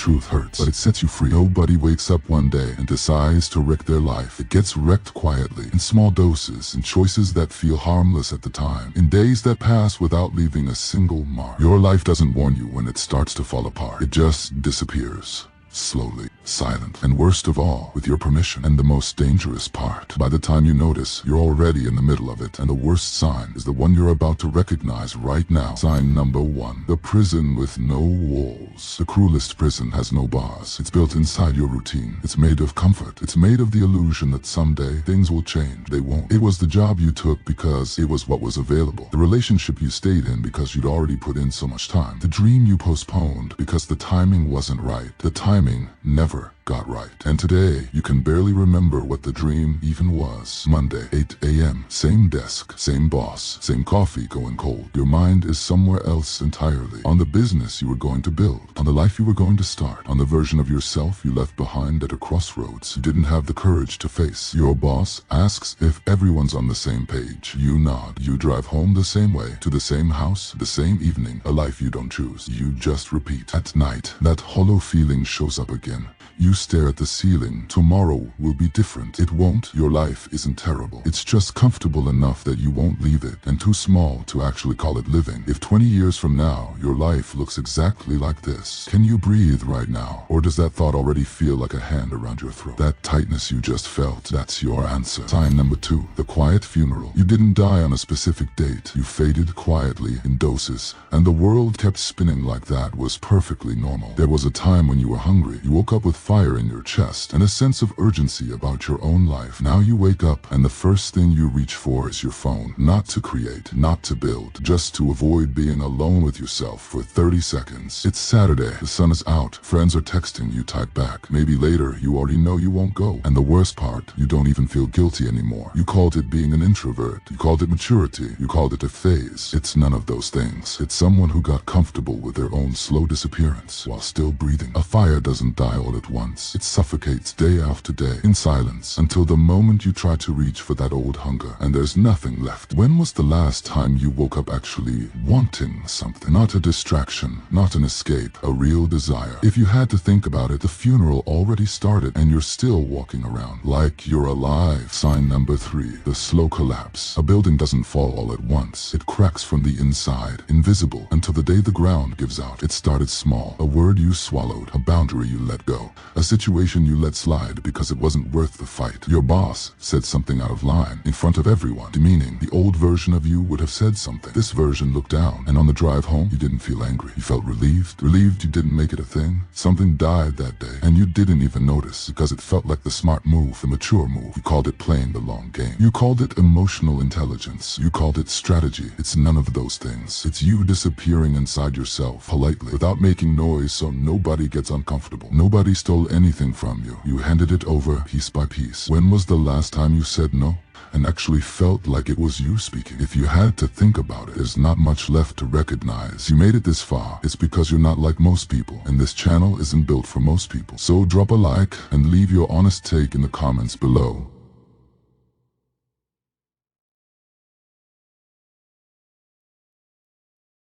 truth hurts, but it sets you free. Nobody wakes up one day and decides to wreck their life. It gets wrecked quietly, in small doses, in choices that feel harmless at the time, in days that pass without leaving a single mark. Your life doesn't warn you when it starts to fall apart. It just disappears. Slowly, silent, and worst of all, with your permission. And the most dangerous part, by the time you notice, you're already in the middle of it, and the worst sign is the one you're about to recognize right now. Sign number 1. The prison with no walls. The cruelest prison has no bars. It's built inside your routine. It's made of comfort. It's made of the illusion that someday things will change. They won't. It was the job you took because it was what was available. The relationship you stayed in because you'd already put in so much time. The dream you postponed because the timing wasn't right. The timing never got right. And today, you can barely remember what the dream even was. Monday, 8 a.m., same desk, same boss, same coffee going cold. Your mind is somewhere else entirely. On the business you were going to build, on the life you were going to start, on the version of yourself you left behind at a crossroads you didn't have the courage to face. Your boss asks if everyone's on the same page. You nod. You drive home the same way, to the same house, the same evening, a life you don't choose. You just repeat. At night, that hollow feeling shows up again. You stare at the ceiling. Tomorrow will be different. It won't. Your life isn't terrible. It's just comfortable enough that you won't leave it, and too small to actually call it living. If 20 years from now, your life looks exactly like this, can you breathe right now? Or does that thought already feel like a hand around your throat? That tightness you just felt, that's your answer. Sign number 2. The quiet funeral. You didn't die on a specific date. You faded quietly in doses, and the world kept spinning like that was perfectly normal. There was a time when you were hungry. You woke up with fire in your chest and a sense of urgency about your own life. Now you wake up and the first thing you reach for is your phone. Not to create, not to build, just to avoid being alone with yourself for 30 seconds. It's Saturday, the sun is out, friends are texting, you type back. Maybe later you already know you won't go. And the worst part, you don't even feel guilty anymore. You called it being an introvert, you called it maturity, you called it a phase. It's none of those things. It's someone who got comfortable with their own slow disappearance while still breathing. A fire doesn't die all at once. It suffocates day after day in silence until the moment you try to reach for that old hunger and there's nothing left. When was the last time you woke up actually wanting something? Not a distraction, not an escape, a real desire. If you had to think about it, the funeral already started and you're still walking around like you're alive. Sign number 3. The slow collapse. A building doesn't fall all at once. It cracks from the inside, invisible, until the day the ground gives out. It started small. A word you swallowed, a boundary you let go, a situation you let slide because it wasn't worth the fight. Your boss said something out of line in front of everyone, demeaning. The old version of you would have said something. This version looked down, and on the drive home, you didn't feel angry. You felt relieved. Relieved you didn't make it a thing. Something died that day, and you didn't even notice because it felt like the smart move, the mature move. You called it playing the long game. You called it emotional intelligence. You called it strategy. It's none of those things. It's you disappearing inside yourself, politely, without making noise so nobody gets uncomfortable. Nobody stole anything from you. You handed it over piece by piece. When was the last time you said no and actually felt like it was you speaking? If you had to think about it, there's not much left to recognize. You made it this far, it's because you're not like most people, and this channel isn't built for most people. So drop a like and leave your honest take in the comments below.